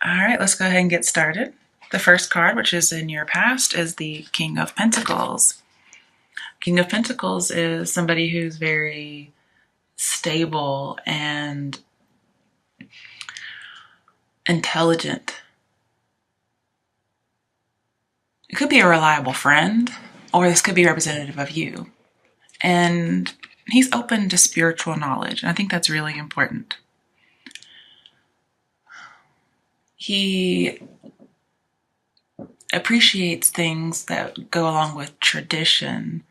All right, let's go ahead and get started. The first card, which is in your past, is the King of Pentacles. King of Pentacles is somebody who's very stable and intelligent. It could be a reliable friend, or this could be representative of you. And he's open to spiritual knowledge, and I think that's really important. He appreciates things that go along with tradition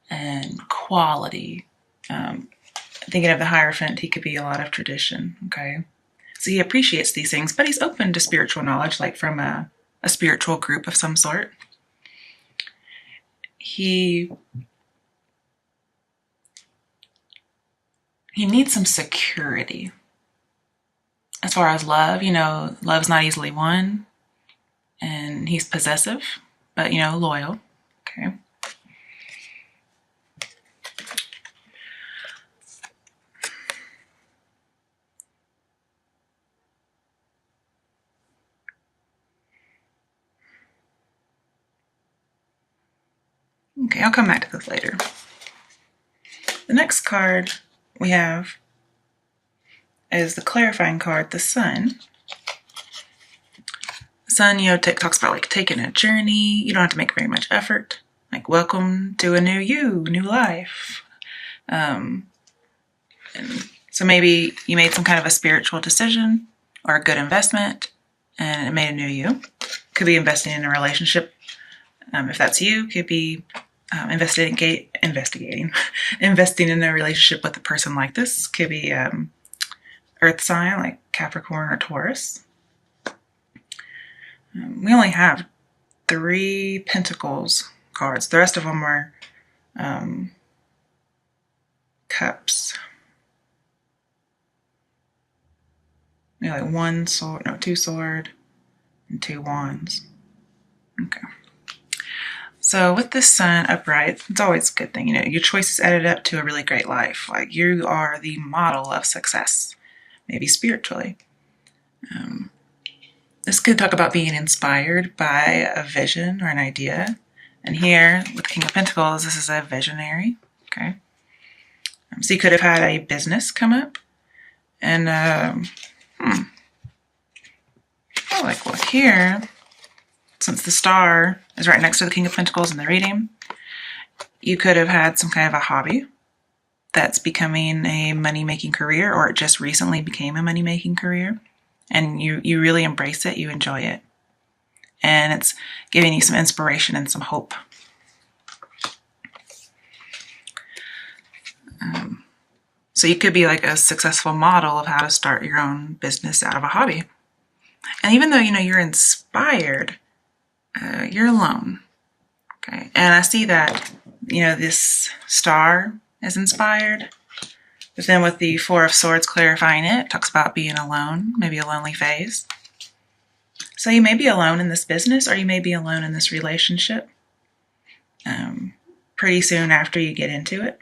and quality. Thinking of the Hierophant, he could be a lot of tradition, okay? So he appreciates these things, but he's open to spiritual knowledge, like from a spiritual group of some sort. He needs some security. As far as love, love's not easily won. And he's possessive, but, loyal. Okay. Okay, I'll come back to this later. The next card we have is the clarifying card, the Sun. The Sun, talks about like taking a journey. You don't have to make very much effort. Like, welcome to a new you, new life. And so maybe you made some kind of a spiritual decision or a good investment, and it made a new you. Could be investing in a relationship. If that's you, could be investing in a relationship with a person like this. Could be earth sign like Capricorn or Taurus. We only have 3 Pentacles cards. The rest of them are cups. Like 1 sword, no, 2 sword, and 2 wands. Okay. So with this Sun upright, it's always a good thing. Your choices added up to a really great life. Like, you are the model of success, maybe spiritually. This could talk about being inspired by a vision or an idea. And here, with the King of Pentacles, this is a visionary. Okay. So you could have had a business come up. And, look here, since the star is right next to the King of Pentacles in the reading, you could have had some kind of a hobby that's becoming a money-making career, or it just recently became a money-making career. And you really embrace it, you enjoy it. And it's giving you some inspiration and some hope. So you could be like a successful model of how to start your own business out of a hobby. And even though, you're inspired, you're alone. Okay. And I see that, this star is inspired. But then with the 4 of Swords clarifying it talks about being alone, maybe a lonely phase. So you may be alone in this business, or you may be alone in this relationship pretty soon after you get into it.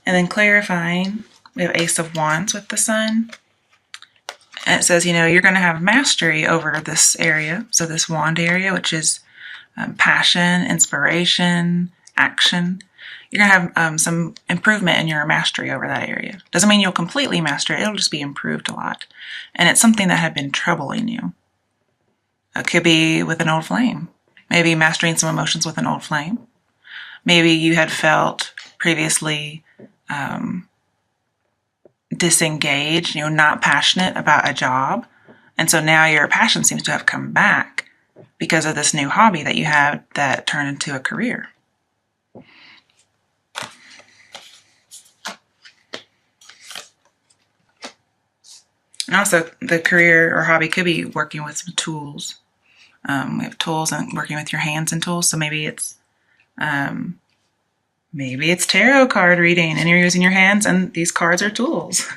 And then clarifying, we have Ace of Wands with the Sun. And it says, you're going to have mastery over this area. So this wand area, which is passion, inspiration, action. You're going to have some improvement in your mastery over that area. Doesn't mean you'll completely master it. It'll just be improved a lot. And it's something that had been troubling you. It could be with an old flame. Maybe mastering some emotions with an old flame. Maybe you had felt previously disengaged, not passionate about a job. And so now your passion seems to have come back because of this new hobby that you had that turned into a career. And also, the career or hobby could be working with some tools. We have tools and working with your hands and tools. So maybe it's tarot card reading, and you're using your hands, and these cards are tools.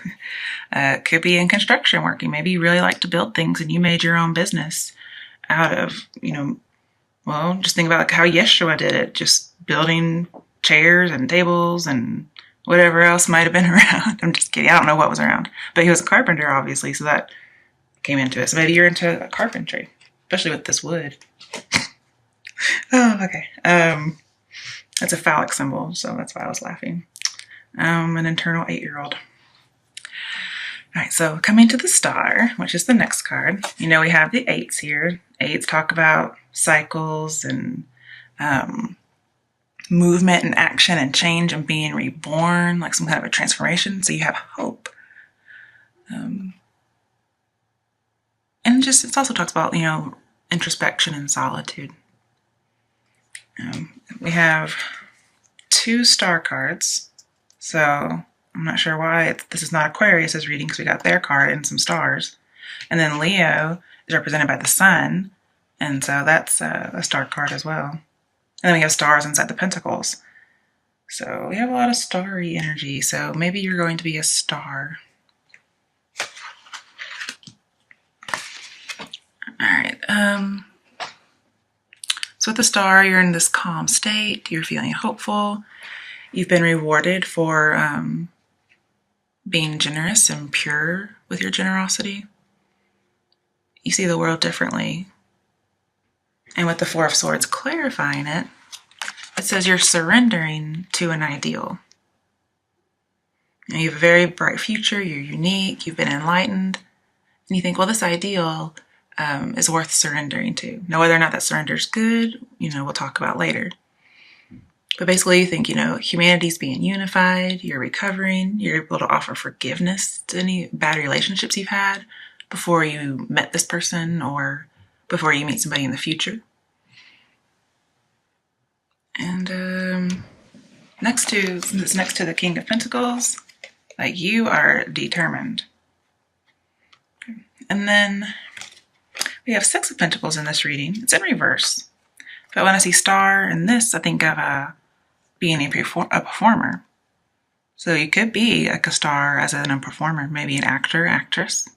It could be in construction working. Maybe you really like to build things, and you made your own business out of, just think about like how Yeshua did it, just building chairs and tables and whatever else might have been around. I'm just kidding. I don't know what was around. But he was a carpenter, obviously, so that came into it. So maybe you're into carpentry, especially with this wood. Oh, okay. That's a phallic symbol, so that's why I was laughing. An internal 8-year-old. All right, so coming to the star, which is the next card. You know, we have the 8s here. 8s talk about cycles and movement and action and change and being reborn, like some kind of a transformation. So you have hope. And just, it also talks about, you know, introspection and solitude. We have 2 star cards. So I'm not sure why this is not Aquarius's reading, because we got their card and some stars. And then Leo is represented by the sun. And so that's a star card as well. And then we have stars inside the pentacles. So we have a lot of starry energy. So maybe you're going to be a star. All right. So with the star, you're in this calm state. You're feeling hopeful. You've been rewarded for being generous and pure with your generosity. You see the world differently. And with the 4 of Swords clarifying it, it says you're surrendering to an ideal. You have a very bright future. You're unique. You've been enlightened. And you think, well, this ideal is worth surrendering to. Now, whether or not that surrender is good, you know, we'll talk about later. But basically, you think, you know, humanity's being unified, you're recovering, you're able to offer forgiveness to any bad relationships you've had before you met this person or before you meet somebody in the future. And since it's next to the King of Pentacles, like, you are determined. Okay. And then we have 6 of Pentacles in this reading. It's in reverse. But when I see star in this, I think of being a performer. So you could be like a star as a performer, maybe an actor, actress.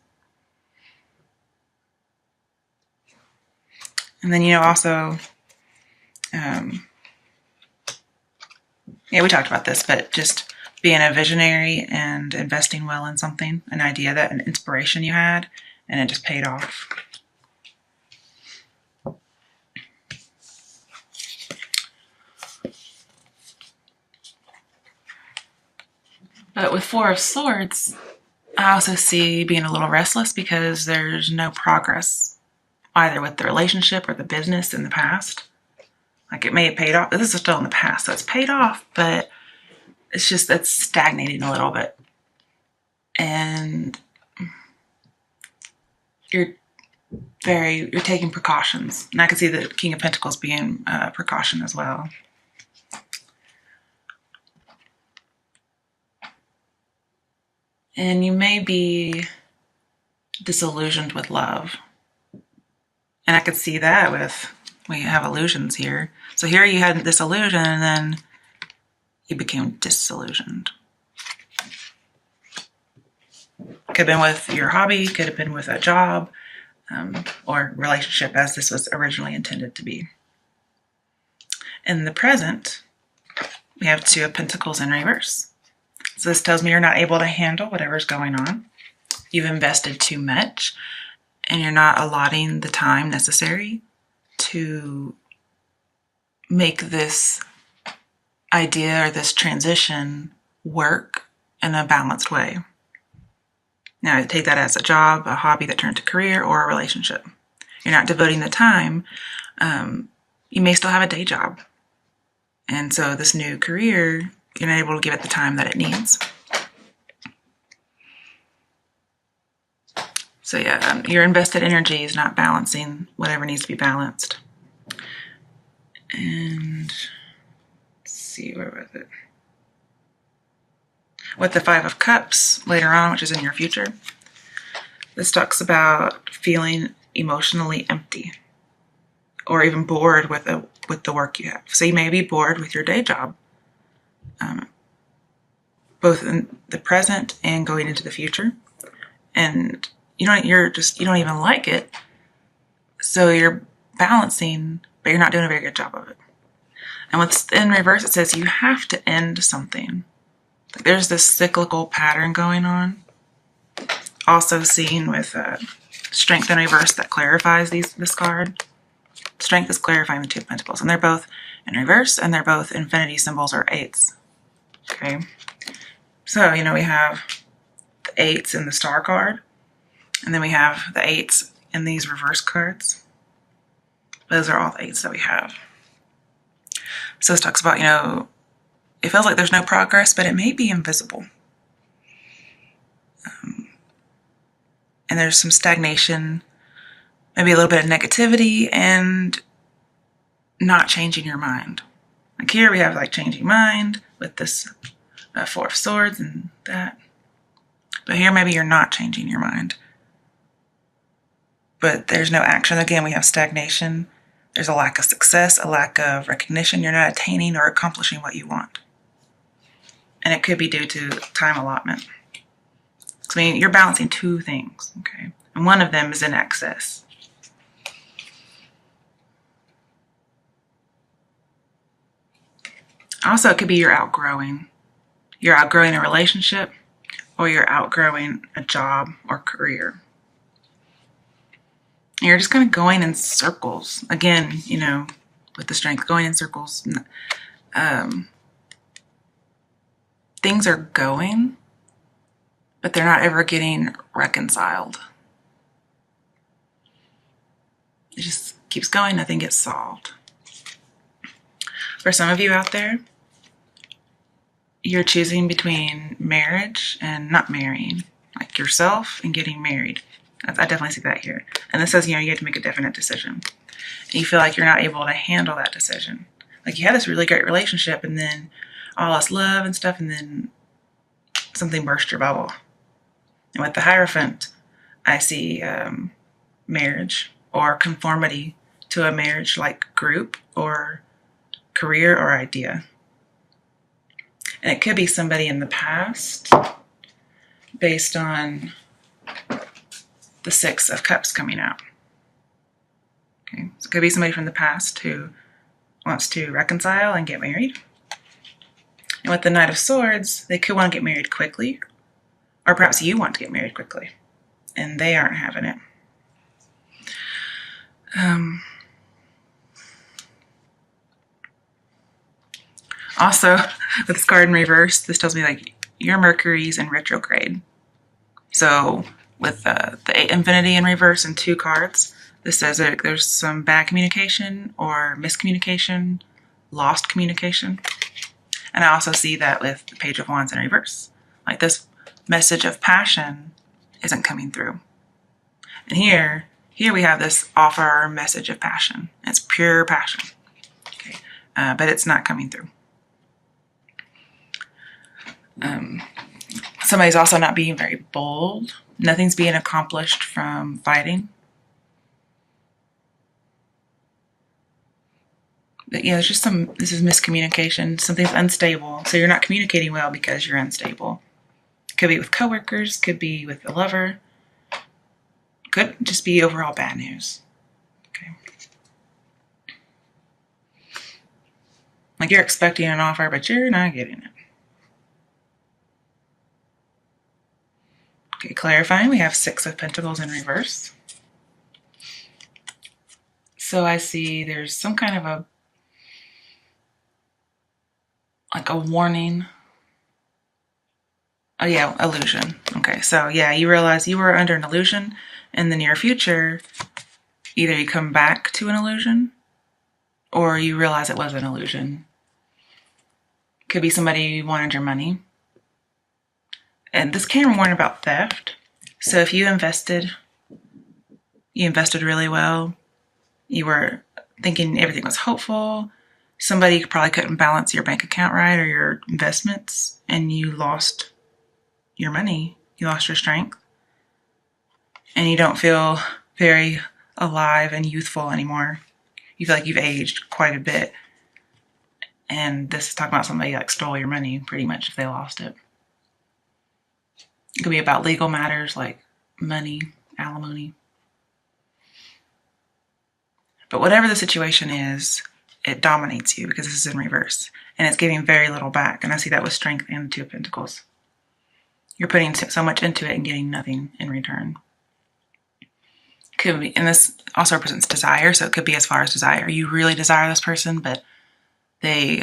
And then, you know, also, yeah, we talked about this, but just being a visionary and investing well in something, an idea, that an inspiration you had, and it just paid off. But with 4 of Swords, I also see being a little restless because there's no progress, either with the relationship or the business in the past. Like, it may have paid off. This is still in the past, so it's paid off, but it's just, it's stagnating a little bit. And you're taking precautions. And I can see the King of Pentacles being a precaution as well. And you may be disillusioned with love. And I could see that with, we have illusions here. So here you had this illusion and then you became disillusioned. Could have been with your hobby, could have been with a job, or relationship as this was originally intended to be. In the present, we have 2 of Pentacles in reverse. So this tells me you're not able to handle whatever's going on. You've invested too much and you're not allotting the time necessary to make this idea or this transition work in a balanced way. Now, take that as a job, a hobby that turned to career, or a relationship. You're not devoting the time. You may still have a day job. And so this new career, you're not able to give it the time that it needs. So yeah, your invested energy is not balancing whatever needs to be balanced. And let's see, where was it? With the 5 of Cups later on, which is in your future, this talks about feeling emotionally empty or even bored with the work you have. So you may be bored with your day job, both in the present and going into the future. And you don't even like it. So you're balancing, but you're not doing a very good job of it. And what's in reverse, it says you have to end something There's this cyclical pattern going on. Also seen with Strength in reverse that clarifies this card. Strength is clarifying the Two of Pentacles, and they're both in reverse, and they're both infinity symbols or eights. Okay, so we have the eights in the Star card, and then we have the eights in these reverse cards. Those are all the eights that we have. So this talks about, it feels like there's no progress, but it may be invisible. And there's some stagnation, maybe a little bit of negativity, and not changing your mind. Like here we have like changing mind with this Four of Swords and that. But here maybe you're not changing your mind. But there's no action. Again, we have stagnation. There's a lack of success, a lack of recognition. You're not attaining or accomplishing what you want. And it could be due to time allotment. So, you're balancing two things, okay? And one of them is in excess. Also, it could be you're outgrowing. You're outgrowing a relationship, or you're outgrowing a job or career. And you're just kind of going in circles. Again, with the Strength, going in circles. Things are going, but they're not ever getting reconciled. It just keeps going, nothing gets solved. For some of you out there, you're choosing between marriage and not marrying, like yourself and getting married. I definitely see that here. And this says, you have to make a definite decision. And you feel like you're not able to handle that decision. Like you had this really great relationship, and then all this love and stuff, and then something burst your bubble. And with the Hierophant, I see marriage or conformity to a marriage-like group or career or idea. And it could be somebody in the past based on the Six of Cups coming out. Okay, so it could be somebody from the past who wants to reconcile and get married. And with the Knight of Swords, they could want to get married quickly, or perhaps you want to get married quickly, and they aren't having it. Also, with this card in reverse, this tells me like your Mercury's in retrograde. So with the Infinity in reverse and two cards, this says that there's some bad communication or miscommunication, lost communication. And I also see that with the Page of Wands in reverse. Like this message of passion isn't coming through. And here we have this offer message of passion. It's pure passion. Okay, but it's not coming through. Somebody's also not being very bold. Nothing's being accomplished from fighting. But yeah, there's just this is miscommunication. Something's unstable. So you're not communicating well because you're unstable. Could be with coworkers, could be with a lover. Could just be overall bad news. Okay. Like you're expecting an offer, but you're not getting it. Okay, clarifying, we have Six of Pentacles in reverse. So I see there's some kind of a warning. Oh yeah, illusion. Okay, so yeah, you realize you were under an illusion. In the near future, either you come back to an illusion or you realize it was an illusion. Could be somebody who wanted your money. And this can warn about theft. So if you invested really well, you were thinking everything was hopeful, somebody probably couldn't balance your bank account right or your investments, and you lost your money, you lost your strength, and you don't feel very alive and youthful anymore. You feel like you've aged quite a bit. And this is talking about somebody like stole your money pretty much if they lost it. It could be about legal matters like money, alimony. But whatever the situation is, it dominates you because this is in reverse. And it's giving very little back. And I see that with Strength and the Two of Pentacles. You're putting so much into it and getting nothing in return. Could be, and this also represents desire, so it could be as far as desire. You really desire this person, but they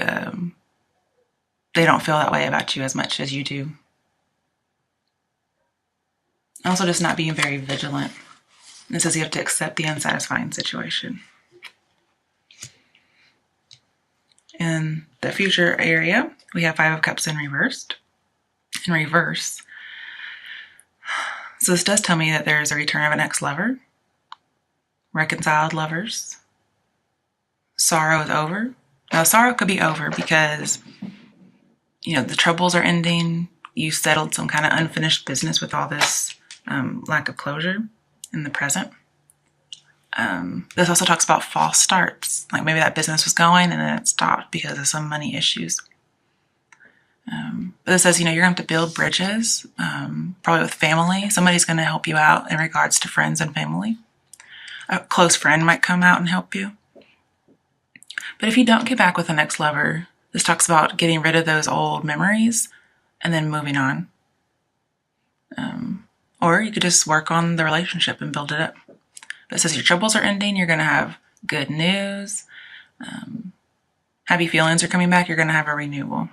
don't feel that way about you as much as you do. Also, just not being very vigilant. And it says you have to accept the unsatisfying situation. In the future area, we have Five of Cups in reverse. So this does tell me that there's a return of an ex-lover, reconciled lovers, sorrow is over. Now, sorrow could be over because, the troubles are ending. You settled some kind of unfinished business with all this lack of closure in the present. This also talks about false starts. Like maybe that business was going and then it stopped because of some money issues. But it says, you're going to have to build bridges, probably with family. Somebody's going to help you out in regards to friends and family. A close friend might come out and help you. But if you don't get back with an ex-lover, this talks about getting rid of those old memories and then moving on. Or you could just work on the relationship and build it up. But it says your troubles are ending. You're going to have good news. Happy feelings are coming back. You're going to have a renewal.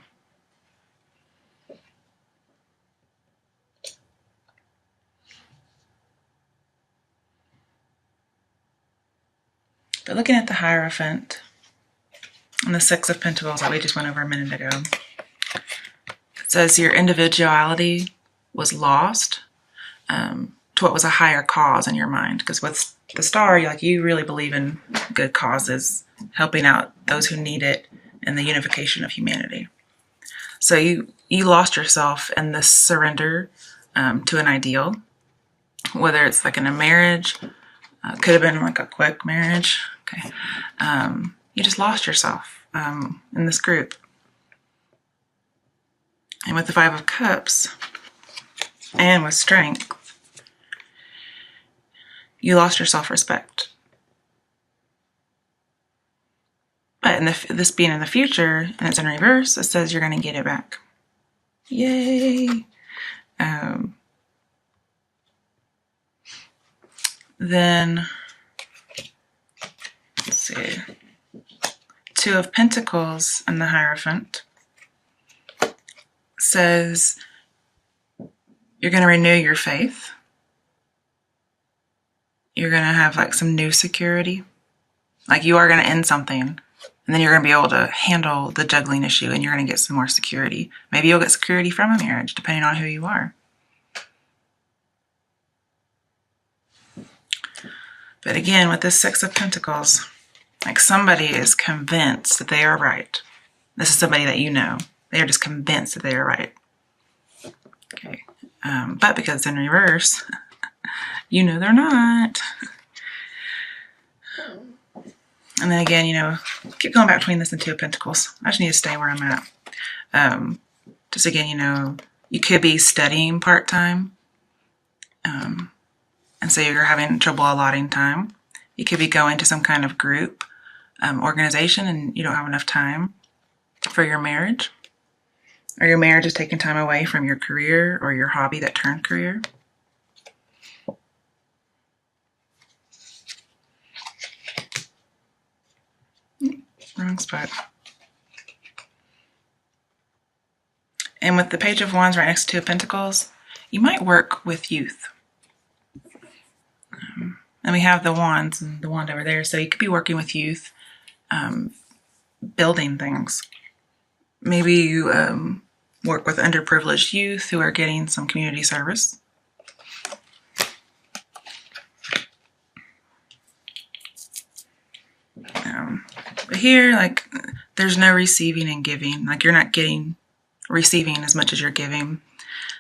But looking at the Hierophant and the Six of Pentacles that we just went over a minute ago, it says your individuality was lost to what was a higher cause in your mind. Because with the Star, you really believe in good causes, helping out those who need it, and the unification of humanity. So you lost yourself in this surrender to an ideal, whether it's like in a marriage. Could have been like a quick marriage. Okay. You just lost yourself in this group. And with the Five of Cups and with Strength, you lost your self-respect. But this being in the future, and it's in reverse, it says you're going to get it back. Yay! Then, let's see, Two of Pentacles and the Hierophant says you're going to renew your faith. You're going to have like some new security. Like you are going to end something, and then you're going to be able to handle the juggling issue, and you're going to get some more security. Maybe you'll get security from a marriage, depending on who you are. But again, with this Six of Pentacles, like somebody is convinced that they are right. This is somebody that you know. They are just convinced that they are right. Okay. But because it's in reverse, you know they're not. And then again, keep going back between this and Two of Pentacles. I just need to stay where I'm at. Just again, you could be studying part-time. And so you're having trouble allotting time. You could be going to some kind of group organization and you don't have enough time for your marriage. Or your marriage is taking time away from your career or your hobby that turned career. Wrong spot. And with the Page of Wands right next to Two of Pentacles, you might work with youth. And we have the wands and the wand over there. So you could be working with youth, building things. Maybe you work with underprivileged youth who are getting some community service. But here, there's no receiving and giving. You're not receiving as much as you're giving.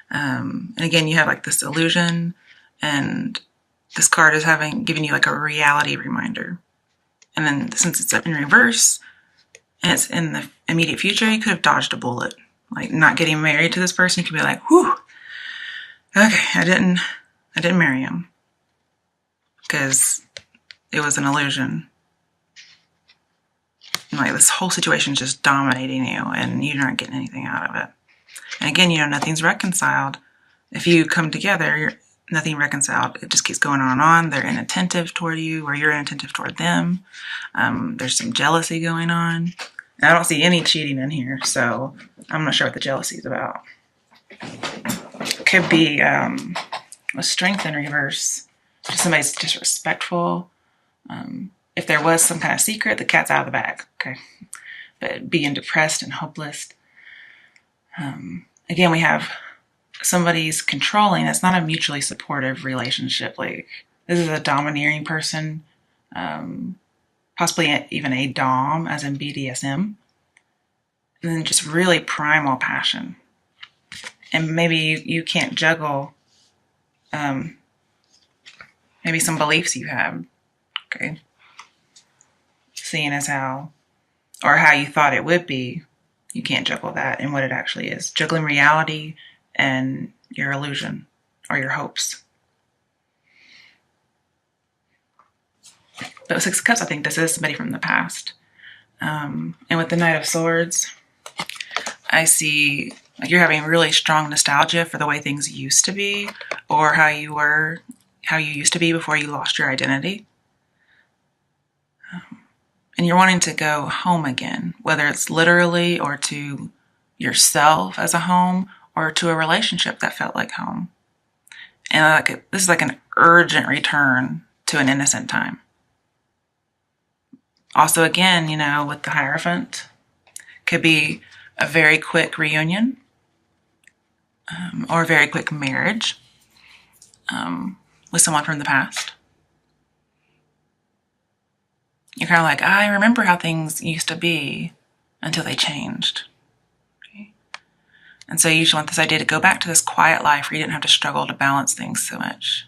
And again, you have this illusion, and this card is giving you a reality reminder. And then since it's in reverse and it's in the immediate future, you could have dodged a bullet. Not getting married to this person, you could be like, whew, okay, I didn't marry him because it was an illusion. like this whole situation is just dominating you and you're not getting anything out of it. And again, nothing's reconciled. If you come together, nothing reconciled. It just keeps going on and on. They're inattentive toward you, or you're inattentive toward them. There's some jealousy going on. And I don't see any cheating in here, so I'm not sure what the jealousy is about. Could be a strength in reverse. Just somebody's disrespectful. If there was some kind of secret, the cat's out of the bag. Okay, but being depressed and hopeless. Again, we have somebody's controlling. It's not a mutually supportive relationship. Like, this is a domineering person, possibly even a dom, as in BDSM, and then just really primal passion. And maybe you can't juggle maybe some beliefs you have, okay? Seeing as how you thought it would be, you can't juggle that and what it actually is. Juggling reality and your illusion or your hopes. But with Six of Cups, I think this is somebody from the past. And with the Knight of Swords, I see like you're having really strong nostalgia for the way things used to be, or how you used to be before you lost your identity. And you're wanting to go home again, whether it's literally or to yourself as a home or to a relationship that felt like home. And this is like an urgent return to an innocent time. Also, again, with the Hierophant, could be a very quick reunion or a very quick marriage with someone from the past. You're kind of like, I remember how things used to be until they changed. Okay? And so you usually want this idea to go back to this quiet life where you didn't have to struggle to balance things so much.